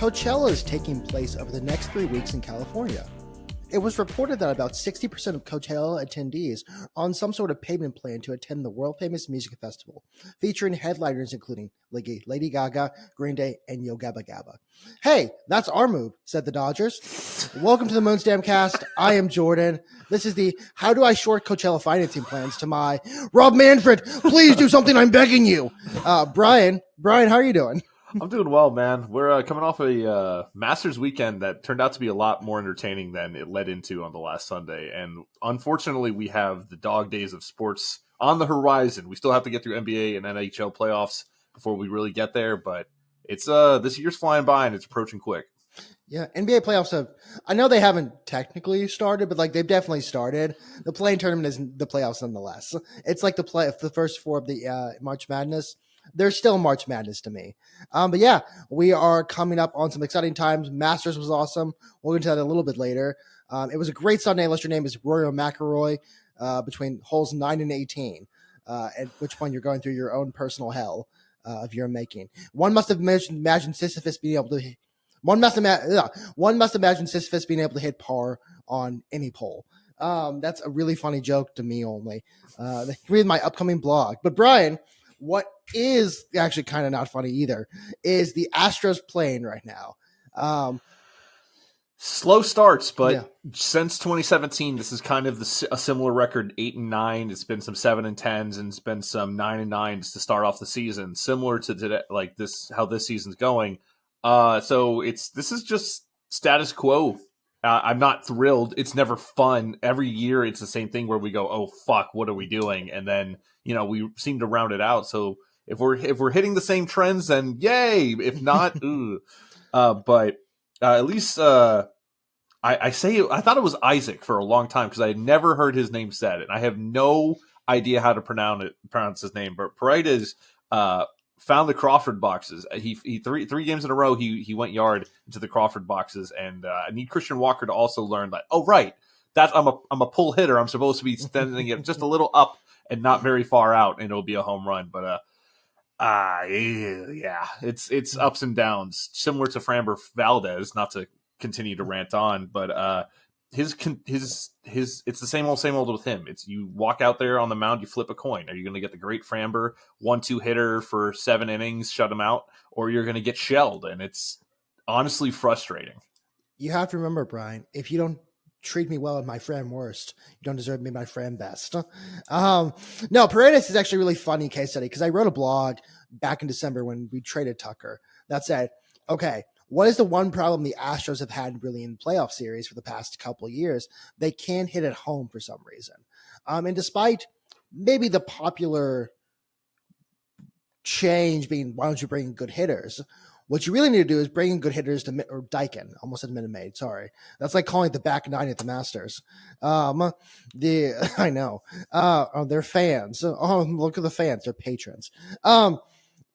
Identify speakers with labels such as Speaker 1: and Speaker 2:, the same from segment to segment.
Speaker 1: Coachella is taking place over the next 3 weeks in California. It was reported that about 60% of Coachella attendees are on some sort of payment plan to attend the world-famous music festival, featuring headliners including Lady Gaga, Green Day, and Yo Gabba Gabba. Hey, that's our move, said the Dodgers. Welcome to the Moonsdam Cast. I am Jorden. This is the How Do I Short Coachella Financing Plans to my Rob Manfred. Please do something, I'm begging you. Brian, how are you doing?
Speaker 2: I'm doing well, man. We're coming off a Masters weekend that turned out to be a lot more entertaining than it led into on the last Sunday. And unfortunately, we have the dog days of sports on the horizon. We still have to get through NBA and NHL playoffs before we really get there. But it's this year's flying by and it's approaching quick.
Speaker 1: Yeah, NBA playoffs have. I know they haven't technically started, but they've definitely started. The play-in tournament is the playoffs nonetheless. It's like the first four of the March Madness. They're still March Madness to me. But yeah, we are coming up on some exciting times. Masters was awesome. We'll get into that a little bit later. It was a great Sunday, unless your name is Rory McIlroy, between holes 9 and 18, at which point you're going through your own personal hell of your making. One must imagine Sisyphus being able to. One must imagine Sisyphus being able to hit par on any pole. That's a really funny joke to me only. Read my upcoming blog. But Brian, what is actually kind of not funny either is the Astros playing right now.
Speaker 2: Slow starts, but since 2017, this is kind of a similar record, 8-9. It's been some 7-10s, and it's been some 9-9s to start off the season, similar to today, like this, how this season's going. So this is just status quo. I'm not thrilled. It's never fun. Every year it's the same thing where we go, oh fuck, what are we doing? And then, we seem to round it out. So if we're hitting the same trends, then yay. If not, ooh. But at least I thought it was Isaac for a long time because I had never heard his name said, and I have no idea how to pronounce his name. But Paredes found the Crawford boxes. He three games in a row he went yard into the Crawford boxes, and I need Christian Walker to also learn that. Oh right, that I'm a pull hitter. I'm supposed to be standing it just a little up and not very far out, and it'll be a home run. But yeah, it's ups and downs, similar to Framber Valdez. Not to continue to rant on, but his it's the same old with him. It's you walk out there on the mound, you flip a coin. Are you going to get the great Framber 1-2 hitter for 7 innings, shut him out, or you're going to get shelled? And it's honestly frustrating.
Speaker 1: You have to remember, Brian, if you don't treat me well and my friend worst, you don't deserve me my friend best. No, Paredes is actually a really funny case study because I wrote a blog back in December when we traded Tucker that said, okay, what is the one problem the Astros have had really in the playoff series for the past couple of years? They can't hit at home for some reason. And despite maybe the popular change being, why don't you bring in good hitters? What you really need to do is bring in good hitters or Daikin, almost said Minute Maid. Sorry. That's like calling it the back nine at the Masters. I know. They're fans. Oh, look at the fans. They're patrons.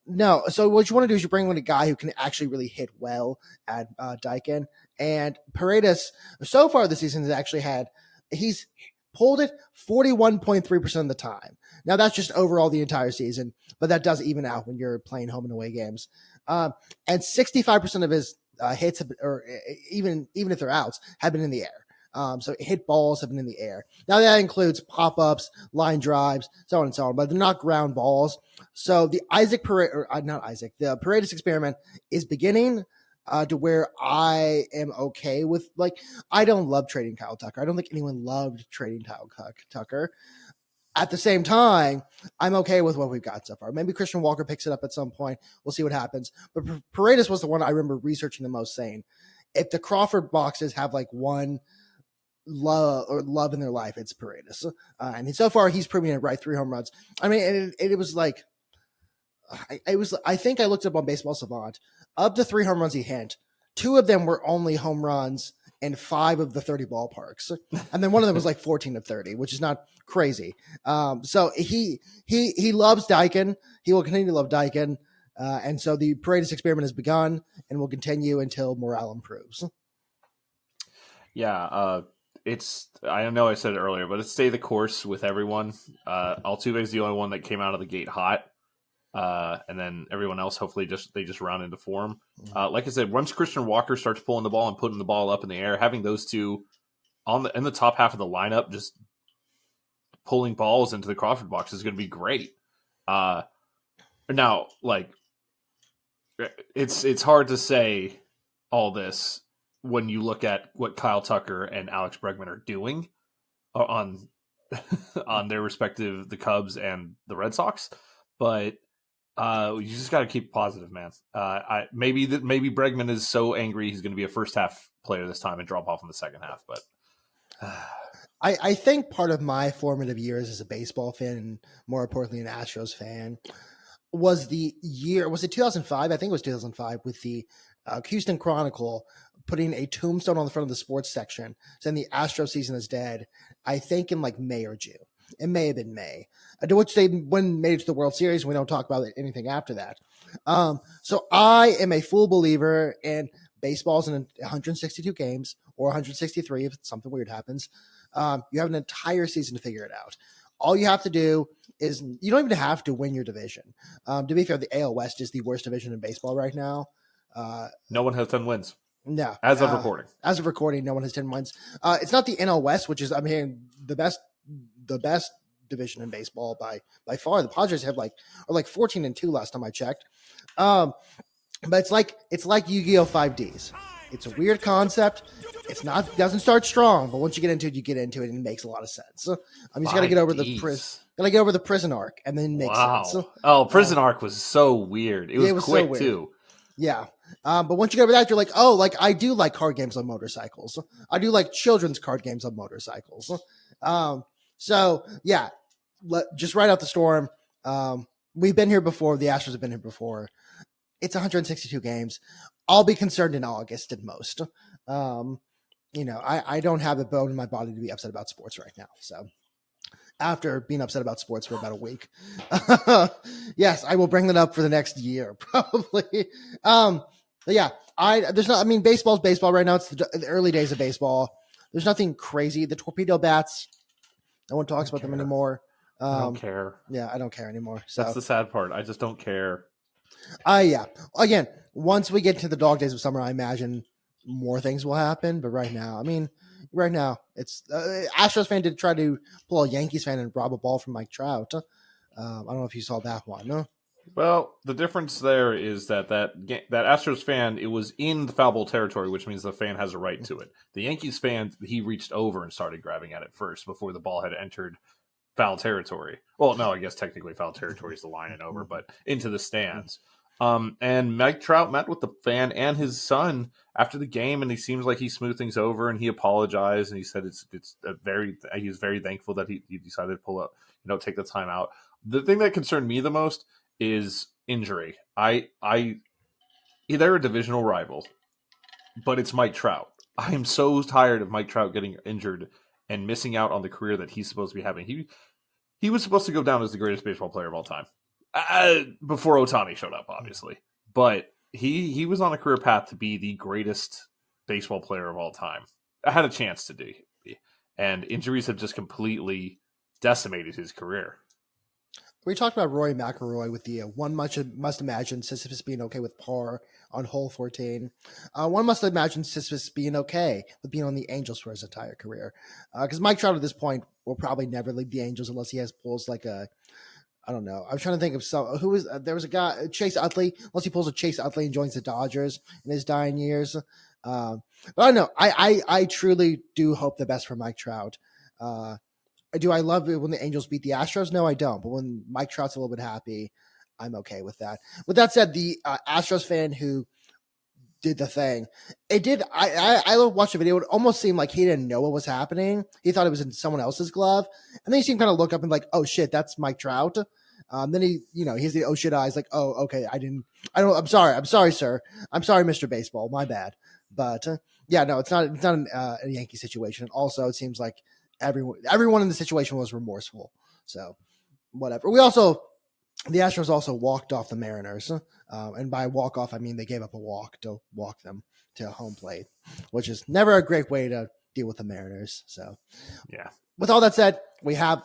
Speaker 1: No, so what you want to do is you bring in a guy who can actually really hit well at Daikin. And Paredes, so far this season, he's pulled it 41.3% of the time. Now, that's just overall the entire season, but that does even out when you're playing home and away games. And 65% of his hits, even if they're outs, have been in the air. So hit balls have been in the air. Now that includes pop-ups, line drives, so on and so on, but they're not ground balls. So the the Paredes experiment is beginning to where I am okay with, I don't love trading Kyle Tucker. I don't think anyone loved trading Kyle Tucker. At the same time, I'm okay with what we've got so far. Maybe Christian Walker picks it up at some point. We'll see what happens. But Paredes was the one I remember researching the most, saying, if the Crawford boxes have one love in their life, it's Paredes. And so far, he's proving it right. 3 home runs. I mean, it was like, I think I looked up on Baseball Savant. Of the 3 home runs he hit, 2 of them were only home runs in 5 of the 30 ballparks. And then one of them was like 14 of 30, which is not crazy. So he loves Daikin. He will continue to love Daikin. And so the Paredes experiment has begun and will continue until morale improves.
Speaker 2: Yeah, I know I said it earlier, but it's stay the course with everyone. Altuve is the only one that came out of the gate hot. And then everyone else, hopefully, they just round into form. Like I said, once Christian Walker starts pulling the ball and putting the ball up in the air, having those two in the top half of the lineup, just pulling balls into the Crawford box is going to be great. Now, like, it's hard to say all this when you look at what Kyle Tucker and Alex Bregman are doing on their respective, the Cubs and the Red Sox, but you just got to keep positive, man. Maybe Bregman is so angry he's going to be a first half player this time and drop off in the second half, but.
Speaker 1: I think part of my formative years as a baseball fan, and more importantly, an Astros fan, was the year, was it 2005? I think it was 2005 with the Houston Chronicle putting a tombstone on the front of the sports section saying the Astros season is dead, I think in like May or June. It may have been May, to which they made it to the World Series. And we don't talk about anything after that. So I am a full believer in baseball's in 162 games or 163 if something weird happens. You have an entire season to figure it out. All you have to do is you don't even have to win your division. To be fair, the AL West is the worst division in baseball right now.
Speaker 2: No one has 10 wins.
Speaker 1: No.
Speaker 2: As of recording.
Speaker 1: As of recording, no one has 10 wins. It's not the NL West, which is, I mean, the best division in baseball by far. The Padres are like 14-2 last time I checked. But it's like Yu-Gi-Oh! 5Ds. It's a weird concept. It doesn't start strong, but once you get into it, and it makes a lot of sense. You just got to get over the prison arc, and then it makes sense.
Speaker 2: Oh, prison arc was so weird. It was quick so too.
Speaker 1: Yeah. But once you get over that, you're like, oh, like I do like card games on motorcycles. I do like children's card games on motorcycles. So yeah, just ride out the storm. We've been here before. The Astros have been here before. It's 162 games. I'll be concerned in August at most. I don't have the bone in my body to be upset about sports right now. So after being upset about sports for about a week, yes, I will bring that up for the next year, probably. But yeah, baseball's baseball right now. It's the early days of baseball. There's nothing crazy. The torpedo bats, no one talks about them anymore.
Speaker 2: I don't care.
Speaker 1: Yeah, I don't care anymore. So
Speaker 2: that's the sad part. I just don't care.
Speaker 1: Yeah. Again, once we get to the dog days of summer, I imagine more things will happen. But right now, it's Astros fan did try to pull a Yankees fan and rob a ball from Mike Trout. I don't know if you saw that one. No?
Speaker 2: Well, the difference there is that Astros fan, it was in the foul ball territory, which means the fan has a right to it. The Yankees fan, he reached over and started grabbing at it first before the ball had entered foul territory. Well, no, I guess technically foul territory is the line and over, but into the stands. And Mike Trout met with the fan and his son after the game, and he seems like he smoothed things over and he apologized and he said he's very thankful that he decided to pull up, take the time out. The thing that concerned me the most is injury. They're a divisional rival, but it's Mike Trout. I am so tired of Mike Trout getting injured and missing out on the career that he's supposed to be having. He was supposed to go down as the greatest baseball player of all time. Before Ohtani showed up, obviously. But he was on a career path to be the greatest baseball player of all time. I had a chance to be. And injuries have just completely decimated his career.
Speaker 1: We talked about Rory McIlroy with the one must imagine Sisyphus being okay with par on hole 14. One must imagine Sisyphus being okay with being on the Angels for his entire career. Because Mike Trout at this point will probably never leave the Angels unless he has pulls like I don't know. I'm trying to think of there was a guy, Chase Utley, unless he pulls a Chase Utley and joins the Dodgers in his dying years. But I don't know. I truly do hope the best for Mike Trout. Do I love it when the Angels beat the Astros? No, I don't. But when Mike Trout's a little bit happy, I'm okay with that. With that said, the Astros fan who did the thing, it did. I watched the video. It almost seemed like he didn't know what was happening. He thought it was in someone else's glove, and then he seemed kind of look up and like, oh shit, that's Mike Trout. Then he has the oh shit eyes, like, oh okay, I'm sorry, sir. I'm sorry, Mr. Baseball, my bad. But yeah, no, it's not a Yankee situation. Also, it seems like everyone in the situation was remorseful. So whatever. The Astros also walked off the Mariners. And by walk off, I mean they gave up a walk to walk them to home plate, which is never a great way to deal with the Mariners. So,
Speaker 2: yeah.
Speaker 1: With all that said, we have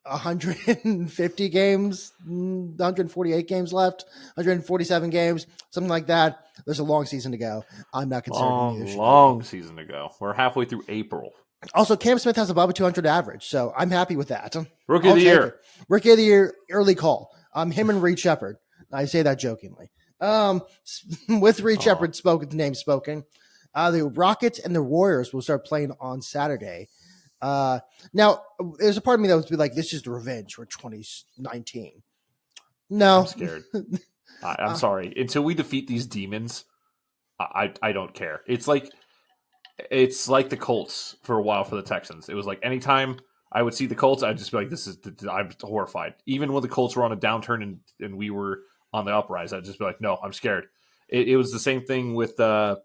Speaker 1: 150 games, 148 games left, 147 games, something like that. There's a long season to go. I'm not concerned.
Speaker 2: Long season to go. We're halfway through April.
Speaker 1: Also, Cam Smith has above a 200 average, so I'm happy with that.
Speaker 2: Rookie of the year.
Speaker 1: Rookie of the year, early call. Him and Reed Shepherd. I say that jokingly. With Reed Shepherd spoken, the name spoken, the Rockets and the Warriors will start playing on Saturday. Now, there's a part of me that would be like, this is the revenge for 2019. No.
Speaker 2: I'm scared. I'm sorry. Until we defeat these demons, I don't care. It's like the Colts for a while for the Texans. It was like anytime I would see the Colts, I'd just be like, I'm horrified. Even when the Colts were on a downturn and we were on the uprise, I'd just be like, no, I'm scared. It was the same thing with Notre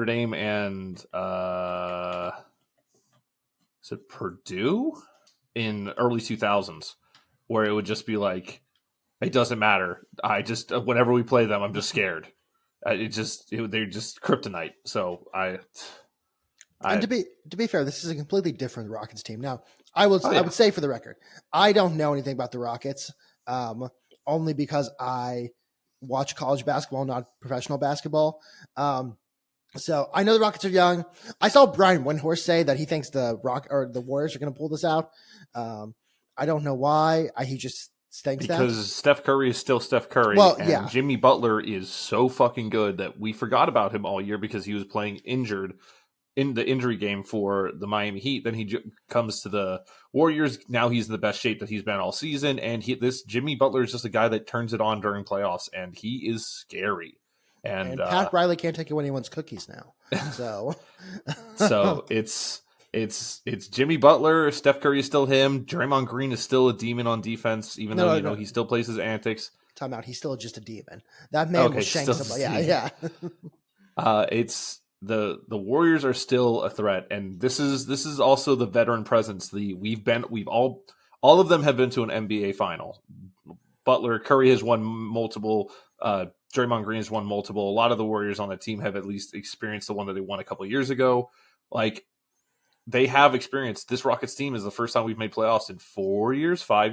Speaker 2: Dame and is it Purdue in early 2000s, where it would just be like, it doesn't matter. I just whenever we play them, I'm just scared. They're just kryptonite. So
Speaker 1: and to be fair, this is a completely different Rockets team. Now, I would say for the record, I don't know anything about the Rockets, only because I watch college basketball, not professional basketball. So I know the Rockets are young. I saw Brian Windhorst say that he thinks the Warriors are going to pull this out. I don't know why. He just thinks
Speaker 2: because Steph Curry is still Steph Curry.
Speaker 1: Well,
Speaker 2: and
Speaker 1: yeah.
Speaker 2: Jimmy Butler is so fucking good that we forgot about him all year because he was playing injured in the injury game for the Miami Heat. Then he comes to the Warriors. Now he's in the best shape that he's been all season. And this Jimmy Butler is just a guy that turns it on during playoffs, and he is scary. And
Speaker 1: Pat Riley can't take away anyone's cookies now. So,
Speaker 2: so it's Jimmy Butler. Steph Curry is still him. Draymond Green is still a demon on defense, even though he still plays his antics.
Speaker 1: Time out. He's still just a demon. That man will shank somebody. Yeah.
Speaker 2: It's the Warriors are still a threat, and this is also the veteran presence. All of them have been to an NBA final. Butler, Curry has won multiple. Draymond Green has won multiple. A lot of the Warriors on the team have at least experienced the one that they won a couple of years ago. Like, they have experience. This Rockets team is the first time we've made playoffs in 5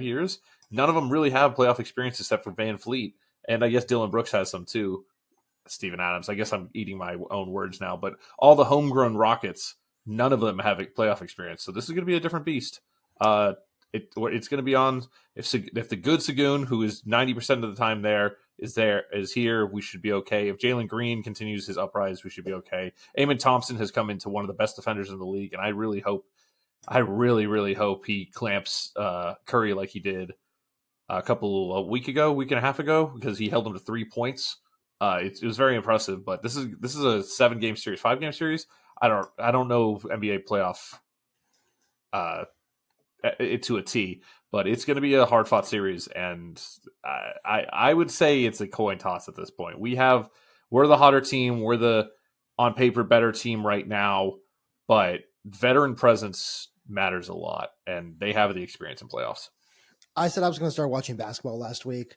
Speaker 2: years. None of them really have playoff experience except for Van Fleet. And I guess Dylan Brooks has some too. Steven Adams. I guess I'm eating my own words now. But all the homegrown Rockets, none of them have playoff experience. So this is going to be a different beast. It's going to be on if the good Sagoon, who is 90% of the time is here, we should be okay. If Jalen Green continues his uprise, we should be okay. Eamon Thompson has come into one of the best defenders in the league, and I really hope he clamps Curry like he did a week and a half ago, because he held him to 3 points. It was very impressive. But this is a 7-game series, 5-game series. I don't know NBA playoff it to a T, but it's going to be a hard fought series, and I would say it's a coin toss at this point. We're the hotter team, we're the on paper better team right now, but veteran presence matters a lot, and they have the experience in playoffs.
Speaker 1: I said I was going to start watching basketball last week.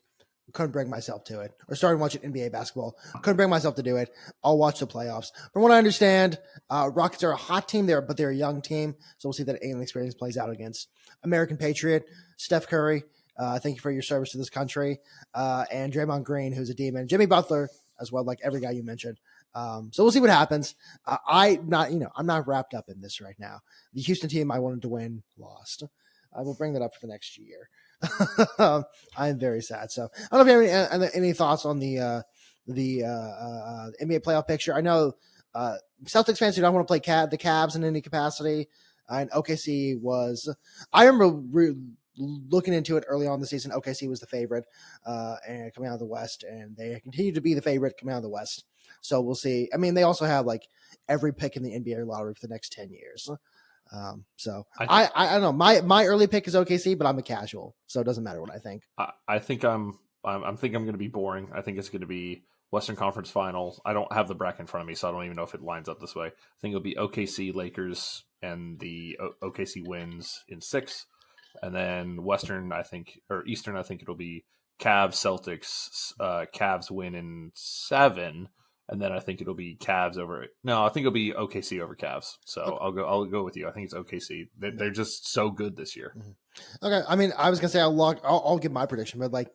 Speaker 1: Couldn't bring myself to it. Or started watching NBA basketball. Couldn't bring myself to do it. I'll watch the playoffs. From what I understand, Rockets are a hot team there, but they're a young team. So we'll see that alien experience plays out against American Patriot, Steph Curry. Thank you for your service to this country. And Draymond Green, who's a demon. Jimmy Butler as well, like every guy you mentioned. So we'll see what happens. I'm not wrapped up in this right now. The Houston team I wanted to win lost. I will bring that up for the next year. I'm very sad. So I don't know if you have any thoughts on the NBA playoff picture. I know Celtics fans do not want to play the Cavs in any capacity. And OKC was, I remember looking into it early on in the season. OKC was the favorite and coming out of the West, and they continue to be the favorite coming out of the West. So we'll see. I mean, they also have like every pick in the NBA lottery for the next 10 years. So I don't know. My early pick is OKC, but I'm a casual, so it doesn't matter what I think.
Speaker 2: I think I'm going to be boring. I think it's going to be Western Conference Finals. I don't have the bracket in front of me, so I don't even know if it lines up this way. I think it'll be OKC, Lakers, and the OKC wins in 6, and then Eastern, I think it'll be Cavs, Celtics, Cavs win in 7, and then I think it'll be Cavs over. No, I think it'll be OKC over Cavs. So
Speaker 1: Okay.
Speaker 2: I'll go with you. I think it's OKC. They're just so good this year.
Speaker 1: Okay. I mean, I was gonna say I'll give my prediction, but like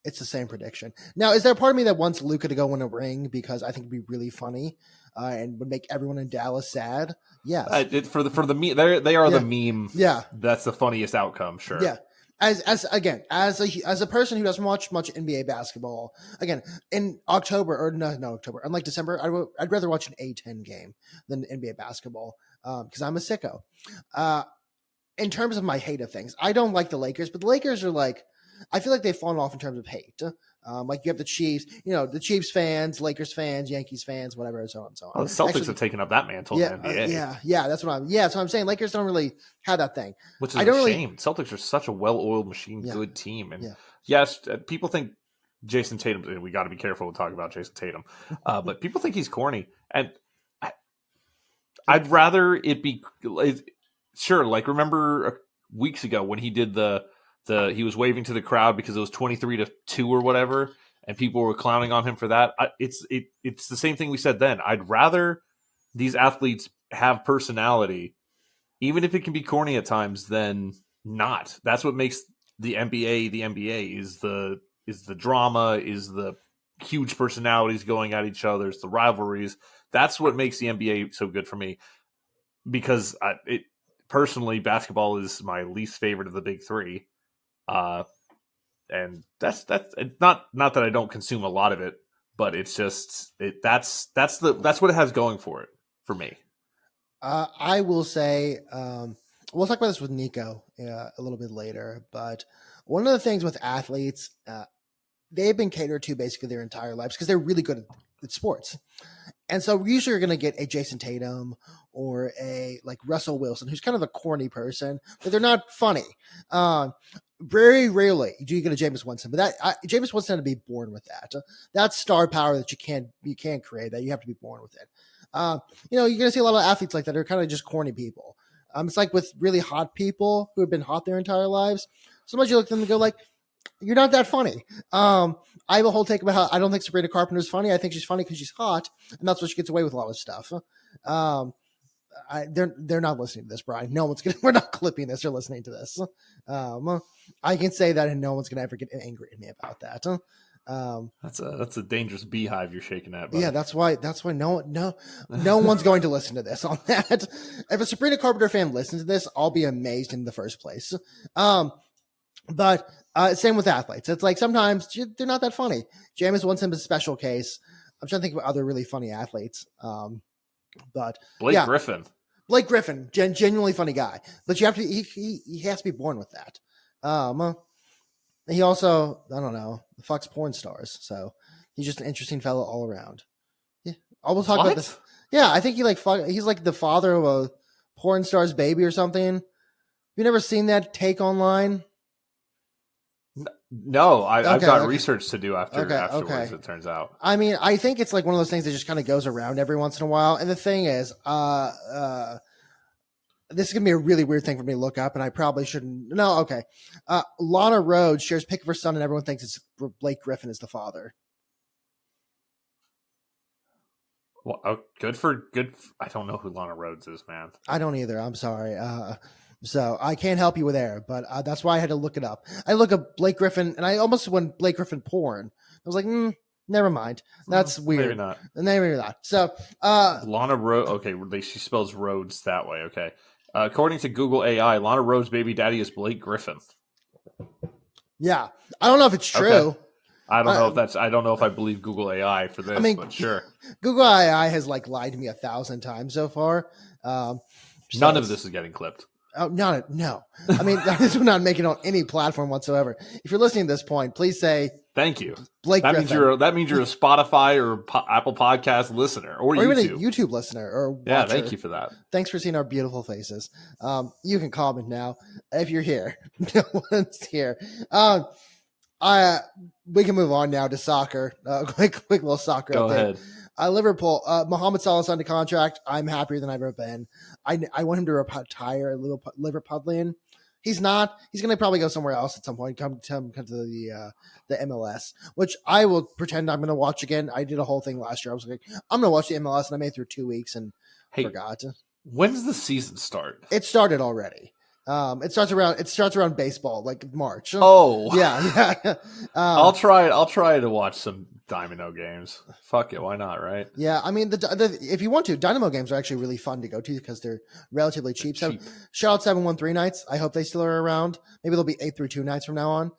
Speaker 1: it's the same prediction. Now, is there a part of me that wants Luka to go win a ring because I think it'd be really funny and would make everyone in Dallas sad? Yes.
Speaker 2: For the meme, they are the meme.
Speaker 1: Yeah.
Speaker 2: That's the funniest outcome. Sure.
Speaker 1: Yeah. As a person who doesn't watch much NBA basketball, again in October or no October, unlike December, I'd rather watch an A10 game than NBA basketball because I'm a sicko. In terms of my hate of things, I don't like the Lakers, but the Lakers are like, I feel like they've fallen off in terms of hate. Like you have the Chiefs, the Chiefs fans, Lakers fans, Yankees fans, whatever, and so on and so on.
Speaker 2: Well, the Celtics have taken up that mantle in the NBA.
Speaker 1: That's what I'm saying. Lakers don't really have that thing,
Speaker 2: which is a shame. Celtics are such a well-oiled machine, good team, and yes, people think Jason Tatum. We got to be careful to talk about Jason Tatum, but people think he's corny, and I'd rather it be sure. Like remember weeks ago when he did he was waving to the crowd because it was 23-2 or whatever, and people were clowning on him for that. It's the same thing we said then. I'd rather these athletes have personality, even if it can be corny at times, than not. That's what makes the NBA the NBA is the drama, is the huge personalities going at each other, it's the rivalries. That's what makes the NBA so good for me, because personally, basketball is my least favorite of the big three. And that's not that I don't consume a lot of it, but it's just that's what it has going for it for me.
Speaker 1: I will say we'll talk about this with Nico a little bit later, but one of the things with athletes, they've been catered to basically their entire lives because they're really good at sports. And so usually you're going to get a Jason Tatum or a like Russell Wilson, who's kind of a corny person, but they're not funny. Very rarely do you get a Jameis Winston, but Jameis Winston had to be born with that. That's star power that you can't create. That you have to be born with it. You're going to see a lot of athletes like that are kind of just corny people. It's like with really hot people who have been hot their entire lives. Sometimes you look at them and go like, you're not that funny. I have a whole take about how I don't think Sabrina Carpenter is funny. I think she's funny because she's hot, and that's what she gets away with a lot of stuff. They're not listening to this, Brian. We're not clipping this. They're listening to this. I can say that, and no one's gonna ever get angry at me about that.
Speaker 2: That's a dangerous beehive you're shaking at. Buddy.
Speaker 1: Yeah, that's why no one's going to listen to this on that. If a Sabrina Carpenter fan listens to this, I'll be amazed in the first place. But same with athletes. It's like sometimes they're not that funny. Jameis Winston is a special case. I'm trying to think of other really funny athletes. But
Speaker 2: Blake Griffin,
Speaker 1: genuinely funny guy. But you have to he has to be born with that. He also, I don't know, fucks porn stars. So he's just an interesting fellow all around. Yeah, I will talk about this. Yeah, I think he's like the father of a porn star's baby or something. You never seen that take online?
Speaker 2: No, I've got research to do afterwards, it turns out.
Speaker 1: I mean, I think it's like one of those things that just kind of goes around every once in a while. And the thing is, this is going to be a really weird thing for me to look up, and I probably shouldn't. No, okay. Lana Rhoades shares pic of her son, and everyone thinks it's Blake Griffin is the father.
Speaker 2: Well, good. I don't know who Lana Rhoades is, man.
Speaker 1: I don't either. I'm sorry. So I can't help you there, but that's why I had to look it up. I look up Blake Griffin, and I almost went Blake Griffin porn. I was like, never mind. That's weird. Maybe not. So
Speaker 2: Lana Rhoades. Okay, she spells Rhodes that way. Okay. According to Google AI, Lana Rhoades' baby daddy is Blake Griffin.
Speaker 1: Yeah, I don't know if it's true. Okay.
Speaker 2: I don't know if I believe Google AI for this. I mean, but sure.
Speaker 1: Google AI has lied to me 1,000 times so far.
Speaker 2: None of this is getting clipped.
Speaker 1: Oh, no. I mean, this would not make it on any platform whatsoever. If you're listening to this point, please say
Speaker 2: thank you,
Speaker 1: Blake Griffin.
Speaker 2: That means you're a Spotify or Apple Podcast listener, or YouTube.
Speaker 1: Even a YouTube listener or watcher.
Speaker 2: Yeah, thank you for that.
Speaker 1: Thanks for seeing our beautiful faces. You can comment now if you're here. No one's here. We can move on now to soccer. Quick little soccer
Speaker 2: Go
Speaker 1: update.
Speaker 2: Ahead.
Speaker 1: Liverpool, Mohamed Salah signed a contract. I'm happier than I've ever been. I want him to retire Liverpudlian. He's not. He's going to probably go somewhere else at some point. Come to the MLS, which I will pretend I'm going to watch again. I did a whole thing last year. I was like, I'm going to watch the MLS, and I made it through 2 weeks and forgot.
Speaker 2: When does the season start?
Speaker 1: It started already. It starts around baseball, like March.
Speaker 2: Oh,
Speaker 1: yeah.
Speaker 2: I'll try to watch some Dynamo games. Fuck it, why not, right?
Speaker 1: Yeah, I mean, if you want to, Dynamo games are actually really fun to go to because they're relatively cheap. So, shout out 713 nights. I hope they still are around. Maybe they'll be 8-2 nights from now on.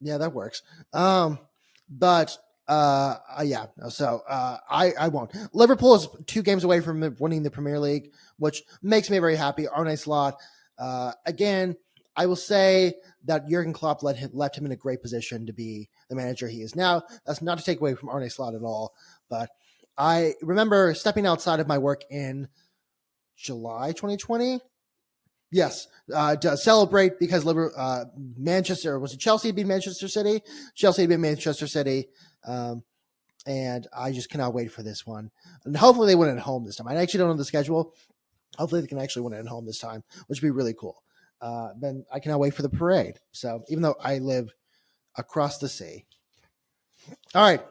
Speaker 1: Yeah, that works. So I won't. Liverpool is 2 games away from winning the Premier League, which makes me very happy. Arne Slot, again, I will say that Jurgen Klopp left him in a great position to be the manager he is now. That's not to take away from Arne Slot at all, but I remember stepping outside of my work in July 2020. Yes, to celebrate because Manchester, was it Chelsea beat Manchester City? Chelsea beat Manchester City. And I just cannot wait for this one. And hopefully they win it at home this time. I actually don't know the schedule. Hopefully they can actually win it at home this time, which would be really cool. Then I cannot wait for the parade. So even though I live across the sea. All right.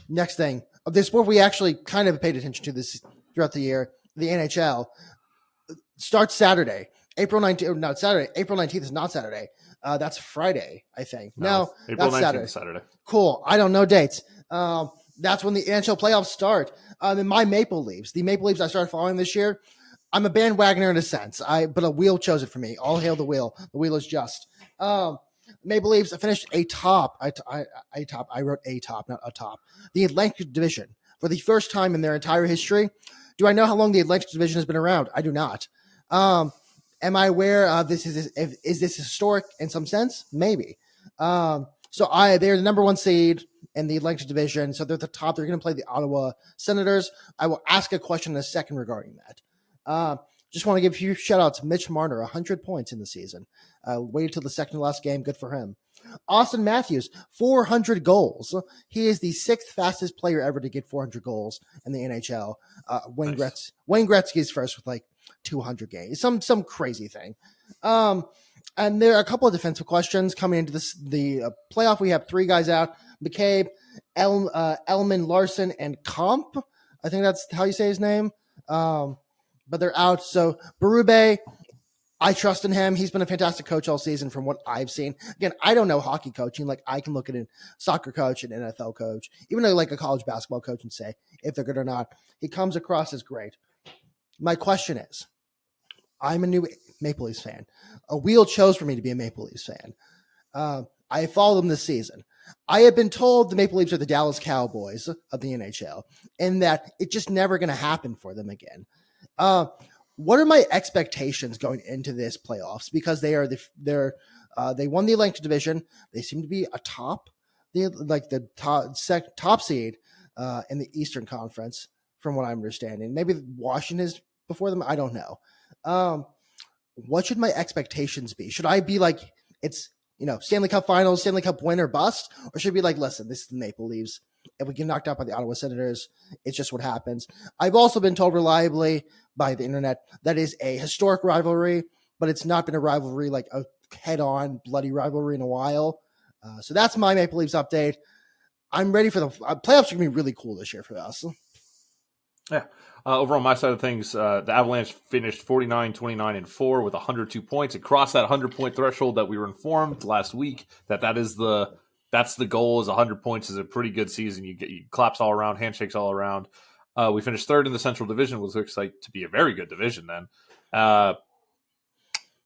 Speaker 1: Next thing. The sport we actually kind of paid attention to this throughout the year, the NHL, starts Saturday. April 19th, not Saturday. April 19th is not Saturday. That's Friday, I think. No,
Speaker 2: April
Speaker 1: that's
Speaker 2: 19th Saturday.
Speaker 1: Cool. I don't know dates. That's when the NHL playoffs start. And my Maple Leafs, the Maple Leafs I started following this year, I'm a bandwagoner in a sense. But a wheel chose it for me. All hail the wheel. The wheel is just. Maple Leafs finished atop. I wrote atop, not atop. The Atlantic Division for the first time in their entire history. Do I know how long the Atlantic Division has been around? I do not. Am I aware this is this historic in some sense? Maybe. They're the number 1 seed in the Atlantic Division, so they're at the top. They're going to play the Ottawa Senators. I will ask a question in a second regarding that. Just want to give a few shout outs. Mitch Marner, 100 points in the season. Waited till the second to last game. Good for him. Austin Matthews, 400 goals. He is the 6th fastest player ever to get 400 goals in the NHL. Wayne Gretzky's first with like 200 games. Some crazy thing. And there are a couple of defensive questions coming into the playoff. We have 3 guys out: McCabe, Elman, Larson, and Comp. I think that's how you say his name. But they're out. So Berube, I trust in him. He's been a fantastic coach all season from what I've seen. Again, I don't know hockey coaching. Like, I can look at a soccer coach, an NFL coach, even like a college basketball coach, and say if they're good or not. He comes across as great. My question is, I'm a new Maple Leafs fan. A wheel chose for me to be a Maple Leafs fan. I followed them this season. I have been told the Maple Leafs are the Dallas Cowboys of the NHL, and that it's just never going to happen for them again. What are my expectations going into this playoffs? Because they won the Atlantic Division. They seem to be top seed in the Eastern Conference, from what I'm understanding. Maybe Washington is before them. I don't know. What should my expectations be? Should I be like, it's, Stanley Cup Finals, Stanley Cup win or bust? Or should it be like, listen, this is the Maple Leafs. If we get knocked out by the Ottawa Senators, it's just what happens. I've also been told reliably by the internet that is a historic rivalry, but it's not been a rivalry, like a head-on bloody rivalry in a while. So that's my Maple Leafs update. I'm ready for the playoffs. Are going to be really cool this year for us.
Speaker 2: Yeah. Over on my side of things, the Avalanche finished 49-29-4 with 102 points. It crossed that 100-point threshold that we were informed last week that's the goal. Is 100 points is a pretty good season. You claps all around, handshakes all around. We finished 3rd in the Central Division, which looks like to be a very good division then.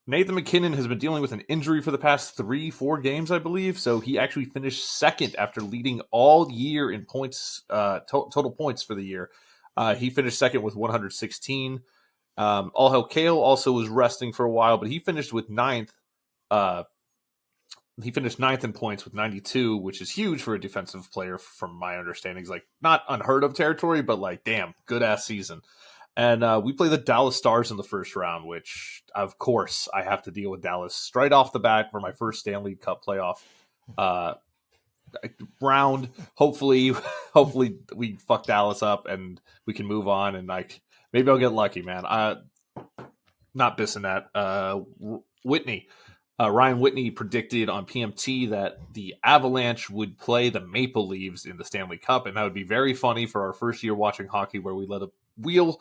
Speaker 2: Nathan McKinnon has been dealing with an injury for the past 3-4 games, I believe. So he actually finished 2nd after leading all year in points, total points for the year. He finished 2nd with 116. All Hell Kale also was resting for a while, but he finished with 9th. He finished 9th in points with 92, which is huge for a defensive player, from my understanding. It's like not unheard of territory, but like, damn, good ass season. And we play the Dallas Stars in the first round, which of course I have to deal with Dallas straight off the bat for my first Stanley Cup playoff round. Hopefully we fuck Dallas up and we can move on, and maybe I'll get lucky, man. not Bissonnette, Whitney. Ryan Whitney predicted on PMT that the Avalanche would play the Maple Leafs in the Stanley Cup, and that would be very funny for our first year watching hockey, where we let a wheel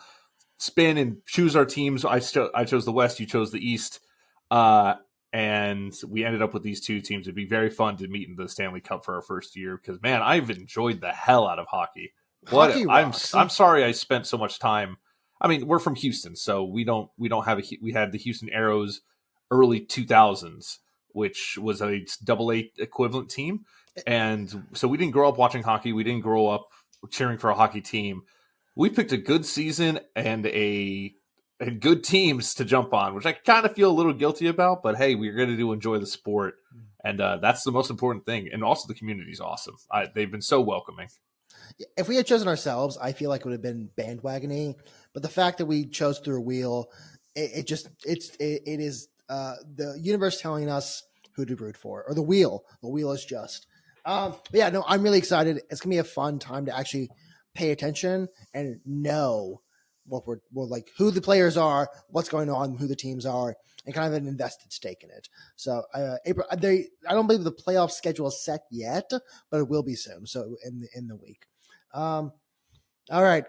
Speaker 2: spin and choose our teams. I chose the West, you chose the East, and we ended up with these two teams. It'd be very fun to meet in the Stanley Cup for our first year, because man, I've enjoyed the hell out of hockey. I'm sorry I spent so much time. I mean, we're from Houston, so we had the Houston Aeros early 2000s, which was a AA equivalent team. And so we didn't grow up watching hockey. We didn't grow up cheering for a hockey team. We picked a good season and good teams to jump on, which I kind of feel a little guilty about, but hey, we're going to enjoy the sport. And that's the most important thing. And also the community is awesome. They've been so welcoming.
Speaker 1: If we had chosen ourselves, I feel like it would have been bandwagoning, but the fact that we chose through a wheel, it is the universe telling us who to root for, or the wheel is just, I'm really excited. It's gonna be a fun time to actually pay attention and know what we're like, who the players are, what's going on, who the teams are, and kind of an invested stake in it. So April, I don't believe the playoff schedule is set yet, but it will be soon. So in the week. All right.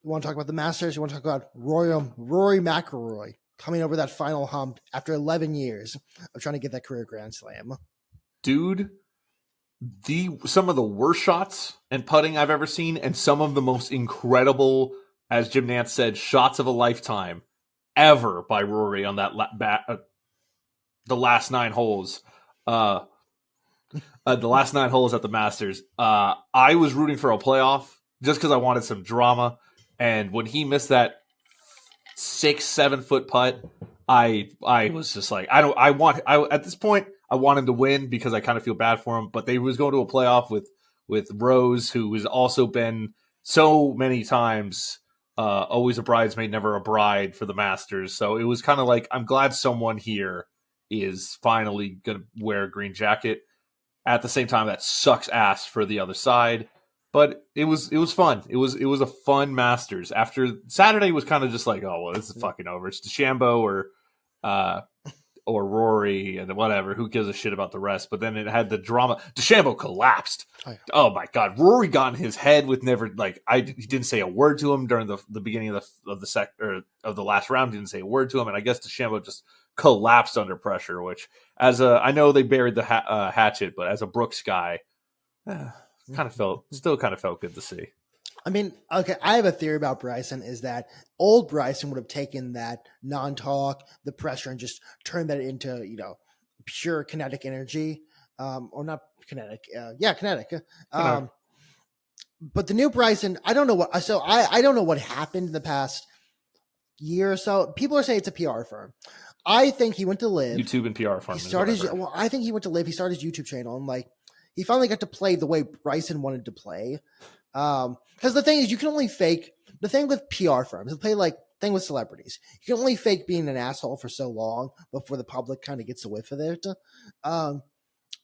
Speaker 1: You want to talk about the Masters? You want to talk about Rory McIlroy coming over that final hump after 11 years of trying to get that career Grand Slam?
Speaker 2: Dude, some of the worst shots and putting I've ever seen, and some of the most incredible, as Jim Nantz said, shots of a lifetime ever by Rory on that the last 9 holes. The last 9 holes at the Masters. I was rooting for a playoff just because I wanted some drama. And when he missed that 6-7 foot putt, I was just like, at this point, I want him to win because I kind of feel bad for him. But they was going to a playoff with Rose, who has also been so many times always a bridesmaid, never a bride for the Masters. So it was kind of like, I'm glad someone here is finally going to wear a green jacket. At the same time, that sucks ass for the other side. But it was fun. It was a fun Masters. After Saturday was kind of just like, oh well, this is fucking over. It's DeChambeau or Rory and whatever. Who gives a shit about the rest? But then it had the drama. DeChambeau collapsed. Oh my god, Rory got in his head with never he didn't say a word to him during the beginning of the last round. He didn't say a word to him, and I guess DeChambeau just collapsed under pressure. Which I know they buried the hatchet, but as a Brooks guy. Still kind of felt good to see.
Speaker 1: I mean, okay, I have a theory about Bryson is that old Bryson would have taken that non-talk, the pressure, and just turned that into, pure kinetic energy. Or not kinetic. Kinetic. But the new Bryson, I don't know I don't know what happened in the past year or so. People are saying it's a PR firm. I think he went to Live.
Speaker 2: YouTube and PR firm.
Speaker 1: I think he went to Live. He started his YouTube channel and he finally got to play the way Bryson wanted to play. Because the thing is, you can only fake the thing with PR firms. The thing with celebrities, you can only fake being an asshole for so long before the public kind of gets a whiff of it.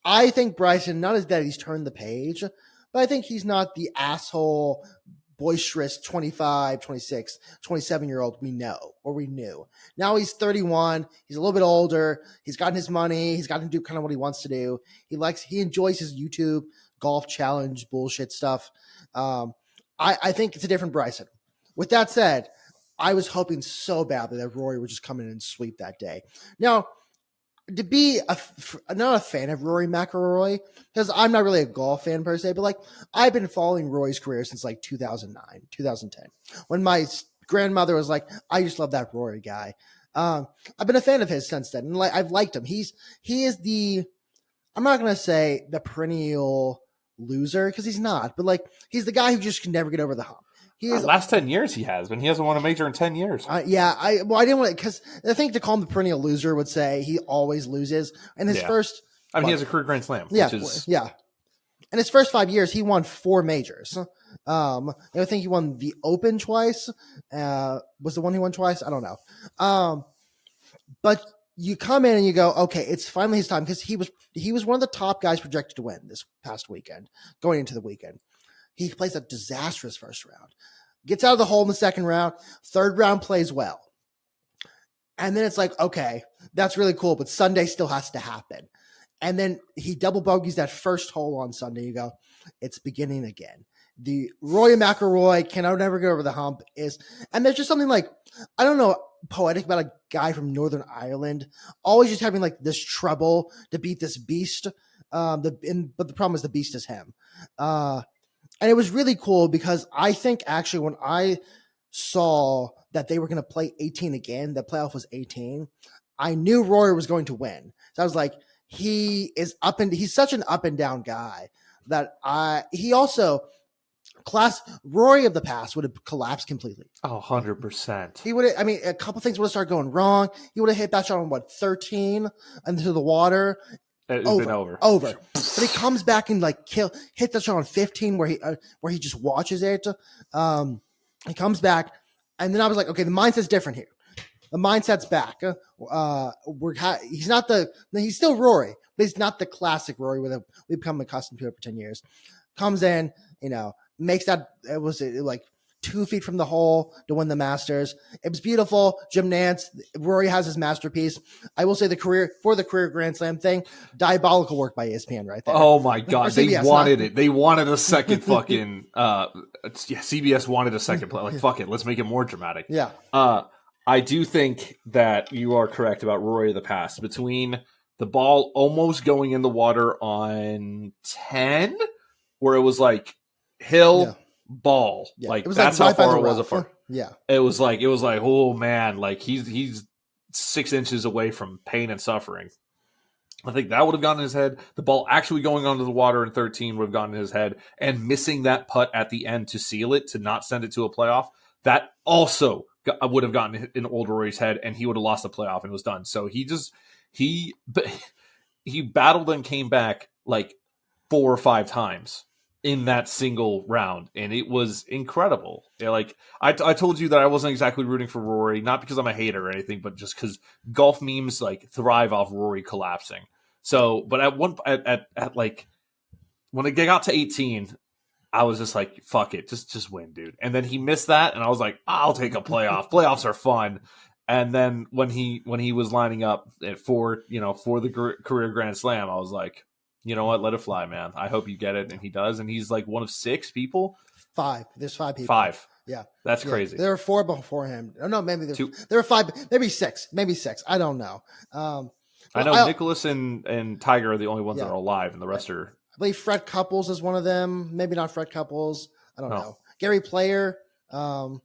Speaker 1: I think Bryson, not as that he's turned the page, but I think he's not the asshole, boisterous 25, 26, 27-year-old we knew. Now he's 31. He's a little bit older. He's gotten his money. He's gotten to do kind of what he wants to do. He enjoys his YouTube golf challenge bullshit stuff. I think it's a different Bryson. With that said, I was hoping so badly that Rory would just come in and sweep that day. Now, to be not a fan of Rory McIlroy, because I'm not really a golf fan per se, but I've been following Rory's career since 2009, 2010, when my grandmother was like, I just love that Rory guy. I've been a fan of his since then, and I've liked him. He is I'm not going to say the perennial loser, because he's not, but he's the guy who just can never get over the hump.
Speaker 2: Last 10 years he has, but he hasn't won a major in 10 years.
Speaker 1: I didn't want to, because I think to call him the perennial loser would say he always loses. And his first,
Speaker 2: he has a career Grand Slam.
Speaker 1: Yeah, In his first 5 years, he won 4 majors. I think he won the Open twice. Was the one he won twice? I don't know. But you come in and you go, okay, it's finally his time, because he was one of the top guys projected to win this past weekend, going into the weekend. He plays a disastrous first round, gets out of the hole in the second round, third round plays well. And then it's like, okay, that's really cool, but Sunday still has to happen. And then he double bogeys that first hole on Sunday. You go, it's beginning again. The Roy McIlroy can never get over the hump and there's just something like, I don't know, poetic about a guy from Northern Ireland always just having like this trouble to beat this beast. But the problem is the beast is him. And it was really cool because I think actually when I saw that they were going to play 18 again, the playoff was 18, I knew Rory was going to win. So I was like, he's such an up and down guy that he also Rory of the past would have collapsed completely.
Speaker 2: Oh, 100%.
Speaker 1: He would have, I mean, a couple things would have started going wrong. He would have hit that shot on 13 into the water.
Speaker 2: It's been over.
Speaker 1: But he comes back and like hit that shot on 15 where he just watches it. He comes back, and then I was like, okay, the mindset's different here. The mindset's back. He's still Rory, but he's not the classic Rory we've become accustomed to it for 10 years. Comes in, makes that, it was like 2 feet from the hole to win the Masters. It was beautiful. Jim Nantz, Rory has his masterpiece. I will say the career Grand Slam thing, diabolical work by ESPN right there.
Speaker 2: Oh my God. They wanted it. They wanted a second fucking, CBS wanted a second play. Like, fuck it. Let's make it more dramatic.
Speaker 1: Yeah.
Speaker 2: I do think that you are correct about Rory of the past. Between the ball almost going in the water on 10, where it was like hill, ball. Yeah. Like, that's how far it was apart.
Speaker 1: Yeah.
Speaker 2: It was like, oh man, like he's 6 inches away from pain and suffering. I think that would have gone in his head. The ball actually going onto the water in 13 would have gone in his head, and missing that putt at the end to seal it, to not send it to a playoff, that also would have gotten in old Rory's head, and he would have lost the playoff and was done. So he battled and came back like 4 or 5 times in that single round, and it was incredible. Yeah, like I told you that I wasn't exactly rooting for Rory, not because I'm a hater or anything, but just because golf memes like thrive off Rory collapsing. So, but at like when it got to 18, I was just like, fuck it, just win, dude. And then he missed that, and I was like, I'll take a playoff. Playoffs are fun. And then when he was lining up for the career Grand Slam, I was like, you know what? Let it fly, man. I hope you get it. And he does. And he's like one of 6 people.
Speaker 1: 5. There's 5 people.
Speaker 2: 5.
Speaker 1: Yeah.
Speaker 2: That's crazy.
Speaker 1: There were 4 before him. No, maybe there were 5, maybe 6. I don't know.
Speaker 2: I know Nicholas and Tiger are the only ones that are alive, and the rest are.
Speaker 1: I believe Fred Couples is one of them. Maybe not Fred Couples. I don't know. Gary Player.
Speaker 2: No.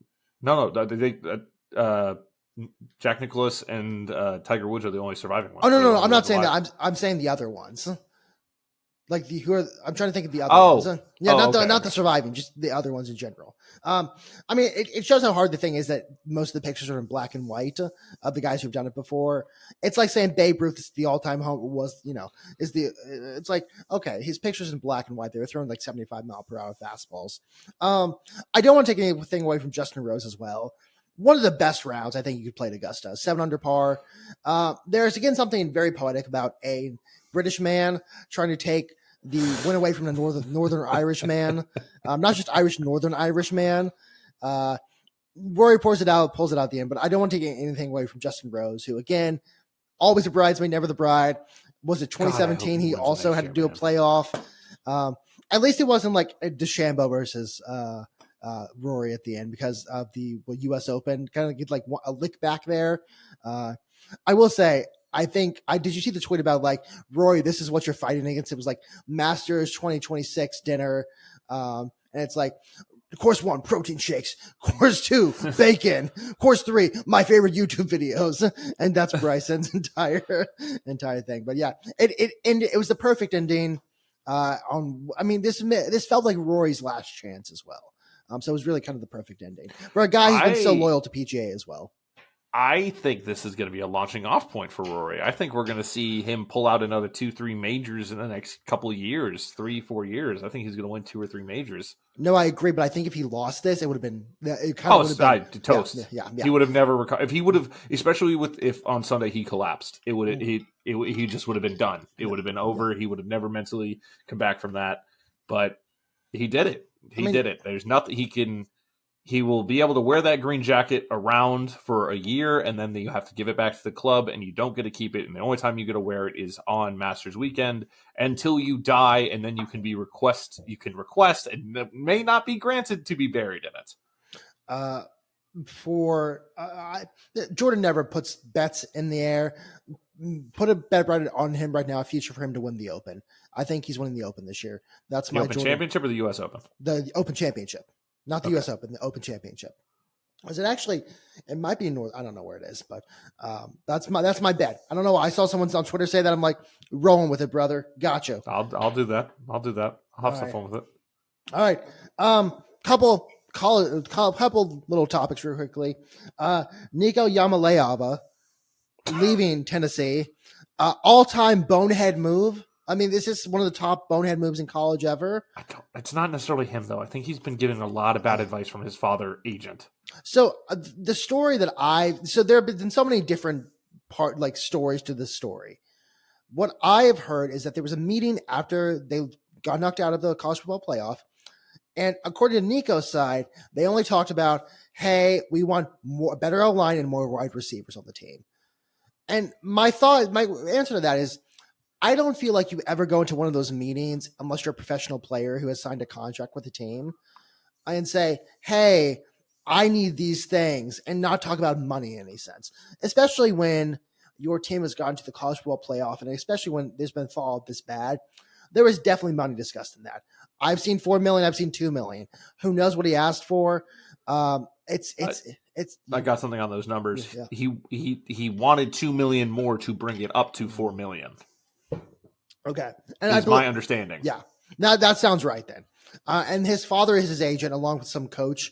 Speaker 2: Jack Nicklaus and Tiger Woods are the only surviving ones.
Speaker 1: Oh no! I'm not saying that. I'm saying the other ones. Like I'm trying to think of the other ones. Yeah, not the surviving, just the other ones in general. I mean, it shows how hard the thing is that most of the pictures are in black and white of the guys who've done it before. It's like saying Babe Ruth is the all-time home it's like, okay, his pictures in black and white. They were throwing like 75-mile-per-hour fastballs. I don't want to take anything away from Justin Rose as well. One of the best rounds I think you could play at Augusta, 7 under par. There's again something very poetic about a British man trying to take the win away from the Northern Irish man, not just Northern Irish man. Rory pulls it out at the end, but I don't want to take anything away from Justin Rose, who again, always a bridesmaid, never the bride. Was it 2017? He also had to do a playoff. At least it wasn't like a DeChambeau versus Rory at the end because of the U.S. Open. Kind of get like a lick back there. I will say, did you see the tweet about like, Rory, this is what you're fighting against? It was like Masters 2026 dinner. And it's like, course 1, protein shakes. Course 2, bacon. Course 3, my favorite YouTube videos. And that's Bryson's entire thing. But yeah, it was the perfect ending. This felt like Rory's last chance as well. So it was really kind of the perfect ending for a guy who's been so loyal to PGA as well.
Speaker 2: I think this is going to be a launching off point for Rory. I think we're going to see him pull out another 2-3 majors in the next couple of years, 3-4 years. I think he's going to win 2 or 3 majors.
Speaker 1: No, I agree, but I think if he lost this, it would have been
Speaker 2: toast.
Speaker 1: Yeah.
Speaker 2: He would have never recovered. If he would have, especially if on Sunday he collapsed, he just would have been done. It would have been over. He would have never mentally come back from that. But he did it. He did it. There's nothing he can. He will be able to wear that green jacket around for a year, and then you have to give it back to the club, and you don't get to keep it. And the only time you get to wear it is on Masters weekend until you die, and then you can request, and it may not be granted to be buried in it.
Speaker 1: Jorden never puts bets in the air. Put a bet right on him right now, a future for him to win the Open. I think he's winning the Open this year. That's
Speaker 2: the
Speaker 1: my
Speaker 2: Open Championship or the U.S. Open?
Speaker 1: The Open Championship. Not the U.S. Open, the Open Championship. Is it actually? It might be in North. I don't know where it is, but that's my bet. I don't know. I saw someone on Twitter say that. I'm like, rolling with it, brother. Gotcha.
Speaker 2: I'll do that. I'll have some fun with it.
Speaker 1: All right. Couple little topics real quickly. Nico Iamaleava leaving Tennessee. All-time bonehead move. I mean, this is one of the top bonehead moves in college ever.
Speaker 2: It's not necessarily him, though. I think he's been getting a lot of bad advice from his father agent.
Speaker 1: So the story that there have been so many different stories to this story. What I have heard is that there was a meeting after they got knocked out of the college football playoff. And according to Nico's side, they only talked about, hey, we want a better O-line and more wide receivers on the team. And my answer to that is, I don't feel like you ever go into one of those meetings unless you're a professional player who has signed a contract with the team and say, hey, I need these things, and not talk about money in any sense, especially when your team has gotten to the college football playoff, and especially when there's been fallout this bad. There was definitely money discussed in that. I've seen $4 million. I've seen $2 million. Who knows what he asked for? It's.
Speaker 2: I got something on those numbers.
Speaker 1: Yeah.
Speaker 2: He wanted $2 million more to bring it up to $4 million.
Speaker 1: Okay,
Speaker 2: and that's my understanding.
Speaker 1: Yeah, now that sounds right then. And his father is his agent, along with some coach.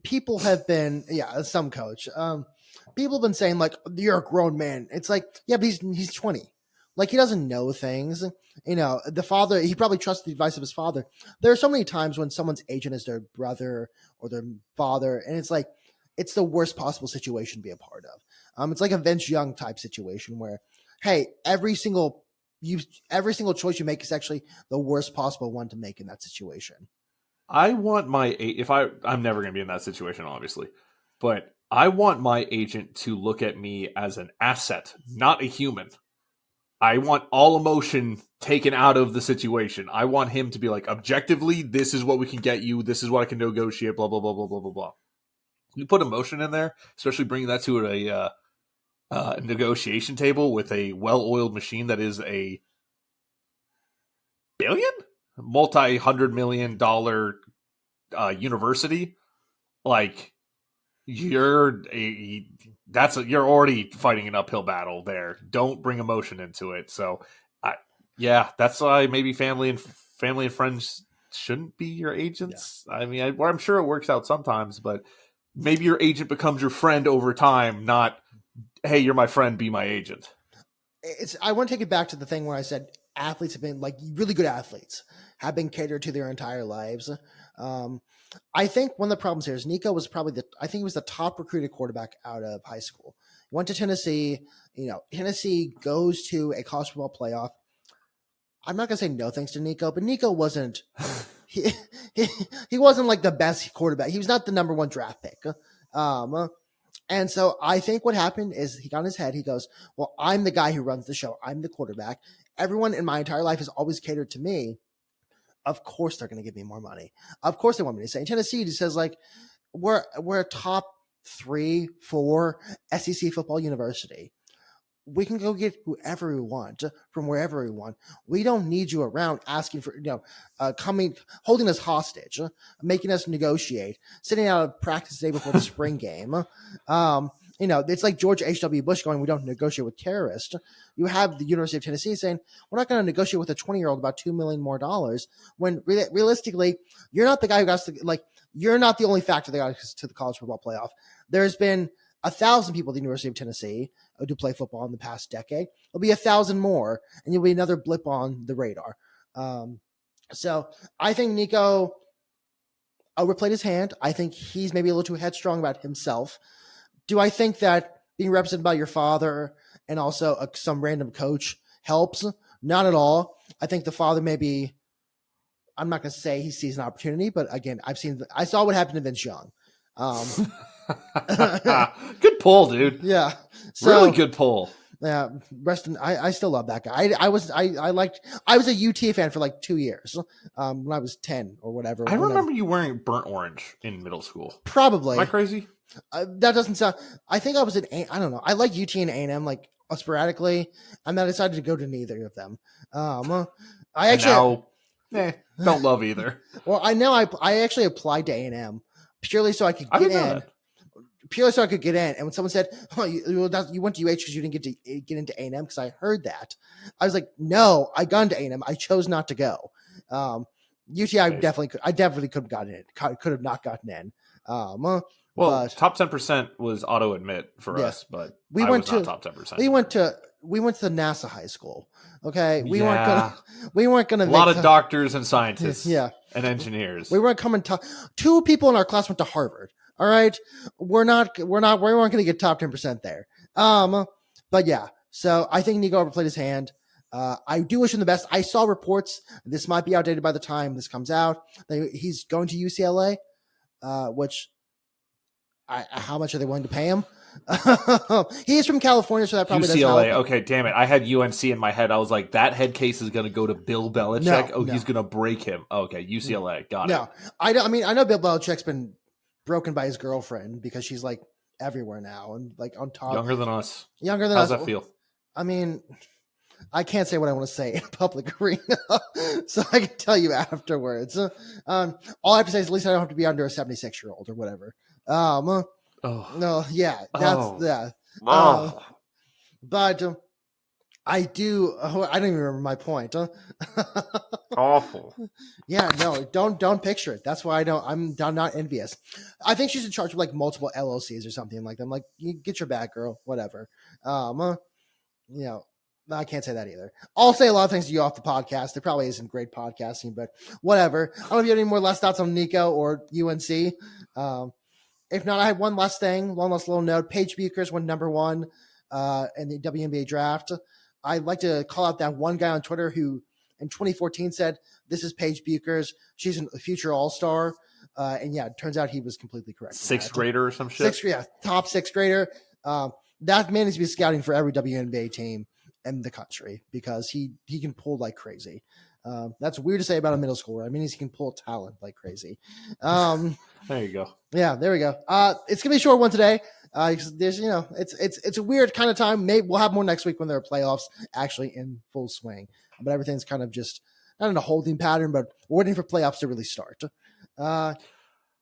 Speaker 1: People have been, some coach. People have been saying like, you're a grown man. It's like, yeah, but he's 20. Like, he doesn't know things. You know, the father, he probably trusts the advice of his father. There are so many times when someone's agent is their brother or their father, and it's like, it's the worst possible situation to be a part of. It's like a Vince Young type situation where, hey, every single choice you make is actually the worst possible one to make in that situation.
Speaker 2: I want I'm never going to be in that situation, obviously, but I want my agent to look at me as an asset, not a human. I want all emotion taken out of the situation. I want him to be like, objectively, this is what we can get you. This is what I can negotiate, blah, blah, blah, blah, blah, blah, blah. You put emotion in there, especially bringing that to a negotiation table with a well-oiled machine that is a multi-$100 million university. Like, you're already fighting an uphill battle there. Don't bring emotion into it. So, that's why maybe family and friends shouldn't be your agents. Yeah. I mean, I'm sure it works out sometimes, but maybe your agent becomes your friend over time, not, hey, you're my friend, be my agent.
Speaker 1: I want to take it back to the thing where I said athletes have been, like, really good athletes have been catered to their entire lives. I think one of the problems here is Nico was probably he was the top recruited quarterback out of high school. He went to Tennessee. You know, Tennessee goes to a college football playoff. I'm not going to say no thanks to Nico, but Nico wasn't he wasn't like the best quarterback. He was not the number one draft pick. And so I think what happened is he got in his head. He goes, well, I'm the guy who runs the show. I'm the quarterback. Everyone in my entire life has always catered to me. Of course they're going to give me more money. Of course they want me to say. In Tennessee, he says, like, we're a top 3, 4 SEC football university. We can go get whoever we want from wherever we want. We don't need you around asking for, holding us hostage, making us negotiate, sitting out of practice day before the spring game. It's like George H.W. Bush going, we don't negotiate with terrorists. You have the University of Tennessee saying, we're not going to negotiate with a 20-year-old about $2 million more dollars, when realistically, you're not the guy who got to, like, you're not the only factor that got us to the college football playoff. There's been 1,000 people at the University of Tennessee who play football in the past decade. There'll be 1,000 more, and you'll be another blip on the radar. So I think Nico overplayed his hand. I think he's maybe a little too headstrong about himself. Do I think that being represented by your father and also some random coach helps? Not at all. I think the father maybe I'm not going to say he sees an opportunity, but again, I saw what happened to Vince Young.
Speaker 2: Good pull, dude.
Speaker 1: Yeah. So,
Speaker 2: really good pull.
Speaker 1: Yeah. I still love that guy. I was a UT fan for like 2 years. When I was 10 or whatever.
Speaker 2: I remember you wearing burnt orange in middle school.
Speaker 1: Probably.
Speaker 2: Am I crazy?
Speaker 1: That doesn't sound. I think I was I don't know. I like UT and A&M like sporadically, and then I decided to go to neither of them. I actually
Speaker 2: don't love either.
Speaker 1: Well, I know I actually applied to A&M purely so I could get in. Purely so I could get in. And when someone said, "Oh, you went to UH because you didn't get to get into A&M," because I heard that, I was like, "No, I got into A&M. I chose not to go." UT, I definitely could have gotten in. Could have not gotten in.
Speaker 2: Well, top 10% was auto admit for us, but we went to top 10%.
Speaker 1: We went to the NASA high school. Okay, we weren't gonna. A
Speaker 2: lot of doctors and scientists,
Speaker 1: and
Speaker 2: engineers.
Speaker 1: We weren't coming to. 2 people in our class went to Harvard. All right, we weren't gonna get top 10% there. But yeah, so I think Nico overplayed his hand. I do wish him the best. I saw reports. This might be outdated by the time this comes out. He's going to UCLA, which. How much are they willing to pay him? He is from California, so that probably
Speaker 2: UCLA. Okay, damn it. I had UNC in my head. I was like, that head case is going to go to Bill Belichick. He's going to break him. Okay, UCLA. Got it.
Speaker 1: I know Bill Belichick's been broken by his girlfriend because she's like everywhere now and like on top.
Speaker 2: Younger than us.
Speaker 1: How's
Speaker 2: that feel?
Speaker 1: I mean, I can't say what I want to say in public arena, so I can tell you afterwards. All I have to say is at least I don't have to be under a 76-year-old or whatever. No, yeah, that's but I do. I don't even remember my point.
Speaker 2: Awful.
Speaker 1: Yeah, no, don't picture it. That's why I'm not envious. I think she's in charge of like multiple LLCs or something like that. I'm like, you get your bag, girl. Whatever. I can't say that either. I'll say a lot of things to you off the podcast. There probably isn't great podcasting, but whatever. I don't know if you have any more last thoughts on Nico or UNC. If not, I had one last little note. Paige Bueckers went number 1 in the WNBA draft. I'd like to call out that one guy on Twitter who in 2014 said, "This is Paige Bueckers. She's a future all-star." And yeah, it turns out he was completely correct.
Speaker 2: 6th grader or some shit?
Speaker 1: Top 6th grader. That man needs to be scouting for every WNBA team in the country because he can pull like crazy. That's weird to say about a middle schooler. I mean, he can pull talent like crazy.
Speaker 2: There you go.
Speaker 1: Yeah, there we go. It's gonna be a short one today. There's, it's a weird kind of time. Maybe we'll have more next week when there are playoffs actually in full swing. But everything's kind of just not in a holding pattern, but we're waiting for playoffs to really start.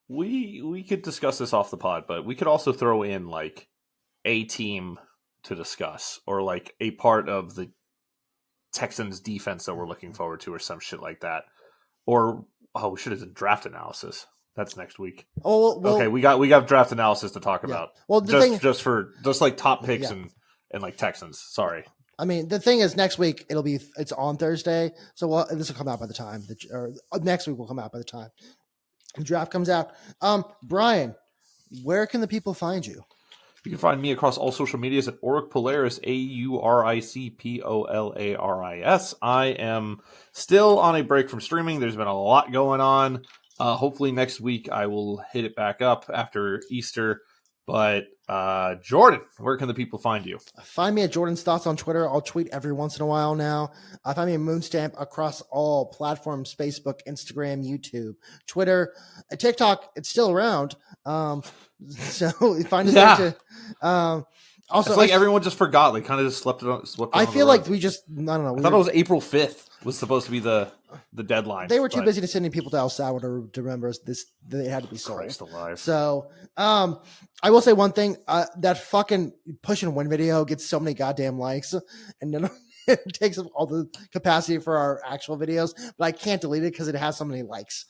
Speaker 2: We could discuss this off the pod, but we could also throw in like a team to discuss or like a part of the Texans defense that we're looking forward to or some shit like that. Or we should have done draft analysis. That's next week.
Speaker 1: Oh, well,
Speaker 2: okay. We got draft analysis to talk about.
Speaker 1: Well,
Speaker 2: just like top picks and like Texans. Sorry.
Speaker 1: I mean, the thing is, next week it's on Thursday, so this will come out by the time next week will come out by the time the draft comes out. Brian, where can the people find you?
Speaker 2: You can find me across all social medias at Auric Polaris, AuricPolaris. I am still on a break from streaming. There's been a lot going on. Hopefully next week I will hit it back up after Easter. But Jorden, where can the people find you?
Speaker 1: Find me at Jordan's Thoughts on Twitter. I'll tweet every once in a while now. Find me at Moonstamp across all platforms: Facebook, Instagram, YouTube, Twitter, TikTok. It's still around. So find us there too. Also,
Speaker 2: it's like everyone just forgot. They kind of just slept on.
Speaker 1: I feel like we just. I don't know.
Speaker 2: I thought it was April 5th was supposed to be the deadline.
Speaker 1: They were too busy to sending people to El Salvador to remember this. They had to be sold.
Speaker 2: Christ alive.
Speaker 1: So, I will say one thing. That fucking push and win video gets so many goddamn likes, and then it takes up all the capacity for our actual videos. But I can't delete it because it has so many likes.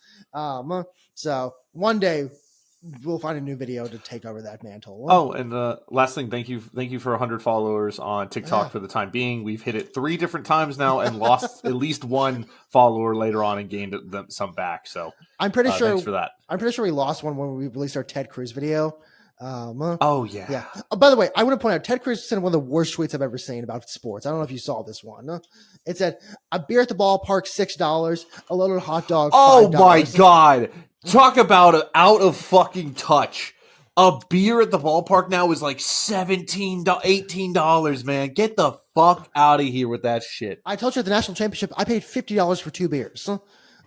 Speaker 1: So one day we'll find a new video to take over that mantle.
Speaker 2: Oh, and last thing, thank you for 100 followers on TikTok for the time being. We've hit it 3 different times now and lost at least 1 follower later on and gained some back. So
Speaker 1: I'm pretty sure
Speaker 2: thanks for that.
Speaker 1: I'm pretty sure we lost one when we released our Ted Cruz video.
Speaker 2: Oh yeah.
Speaker 1: Oh, by the way, I want to point out Ted Cruz sent one of the worst tweets I've ever seen about sports. I don't know if you saw this one. It said a beer at the ballpark $6, a loaded hot dog $5.
Speaker 2: Oh my god! Talk about out of fucking touch. A beer at the ballpark now is like $17, $18, man. Get the fuck out of here with that shit.
Speaker 1: I told you at the national championship, I paid $50 for 2 beers.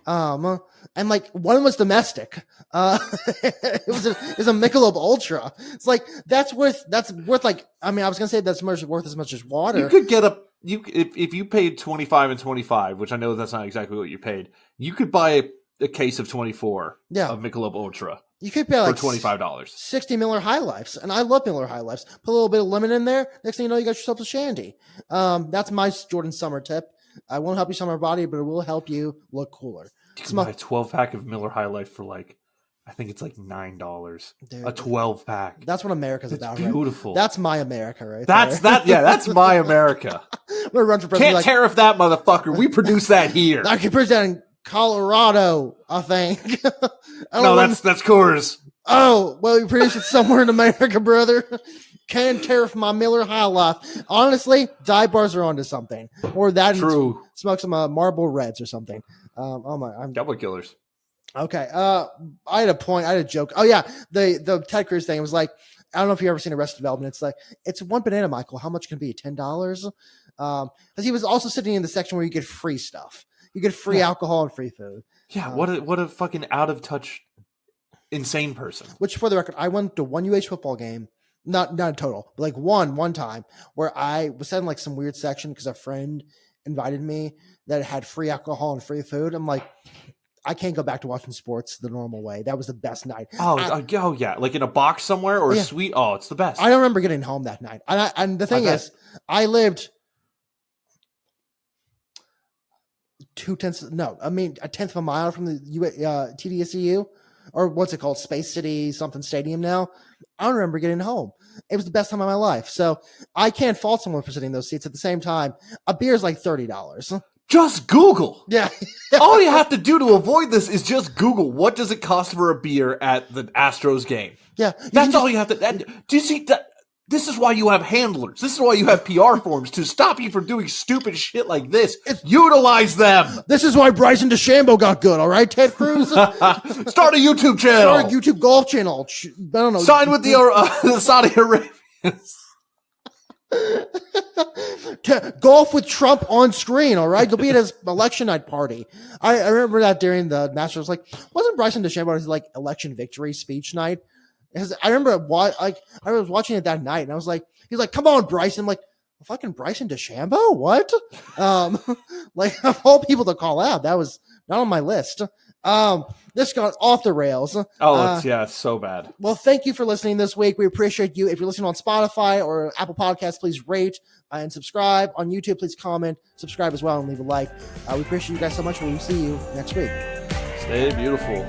Speaker 1: And like one was domestic. It was a Michelob Ultra. It's like that's worth like, I mean, I was gonna say that's worth as much as water.
Speaker 2: You could get if you paid 25 and 25, which I know that's not exactly what you paid, you could buy a case of 24 of Michelob Ultra.
Speaker 1: You could pay like
Speaker 2: for $25.
Speaker 1: 60 Miller High Lifes, and I love Miller High Lifes. Put a little bit of lemon in there. Next thing you know, you got yourself a shandy. That's my Jorden summer tip. I won't help you summer body, but it will help you look cooler.
Speaker 2: You can buy a 12-pack of Miller High Life for like, I think it's like $9. Dude, a 12-pack.
Speaker 1: That's what America's about.
Speaker 2: Beautiful.
Speaker 1: Right? That's my America, right?
Speaker 2: That's
Speaker 1: there.
Speaker 2: that. Yeah, that's my America.
Speaker 1: I'm gonna run for president.
Speaker 2: Can't tariff that motherfucker. We produce that here.
Speaker 1: I can produce that in Colorado, I think.
Speaker 2: That's Coors.
Speaker 1: Oh, well, you produce it somewhere in America, brother. Can tariff my Miller High Life. Honestly, dive bars are onto something. Or that.
Speaker 2: True.
Speaker 1: Smoke some Marlboro Reds or something. I'm
Speaker 2: Double killers.
Speaker 1: Okay. I had a joke. Oh yeah. The Ted Cruz thing was like, I don't know if you've ever seen Arrested Development. It's like, it's one banana, Michael. How much can it be? $10? Because he was also sitting in the section where you get free stuff. You get free alcohol and free food.
Speaker 2: Yeah. What a fucking out of touch, insane person.
Speaker 1: Which, for the record, I went to one UH football game. Not a total, but like one time where I was sitting in like some weird section because a friend invited me that had free alcohol and free food. I'm like, I can't go back to watching sports the normal way. That was the best night.
Speaker 2: Oh yeah, like in a box somewhere or a suite. Oh, it's the best.
Speaker 1: I don't remember getting home that night. And the thing is, I lived a tenth of a mile from the TDSU, or what's it called, Space City something stadium now. I don't remember getting home. It was the best time of my life. So I can't fault someone for sitting in those seats. At the same time, a beer is like $30.
Speaker 2: Just Google.
Speaker 1: Yeah.
Speaker 2: All you have to do to avoid this is just Google what does it cost for a beer at the Astros game.
Speaker 1: Yeah.
Speaker 2: That's all you have to. Do you see that? This is why you have handlers. This is why you have PR forms to stop you from doing stupid shit like this. Utilize them.
Speaker 1: This is why Bryson DeChambeau got good. All right, Ted Cruz.
Speaker 2: Start a YouTube channel.
Speaker 1: Start a YouTube golf channel. I don't know.
Speaker 2: Sign with the Saudi Arabians.
Speaker 1: Golf with Trump on screen. All right, you'll be at his election night party. I remember that during the Masters. Like, wasn't Bryson DeChambeau his like election victory speech night? I remember I was watching it that night, and I was like, he's like, "Come on, Bryson!" I'm like, fucking Bryson DeChambeau, what? Like of all people to call out, that was not on my list. This got off the rails.
Speaker 2: It's so bad.
Speaker 1: Well, thank you for listening this week. We appreciate you. If you're listening on Spotify or Apple Podcasts, please rate and subscribe. On YouTube, please comment, subscribe as well, and leave a like. We appreciate you guys so much. We'll see you next week.
Speaker 2: Stay beautiful.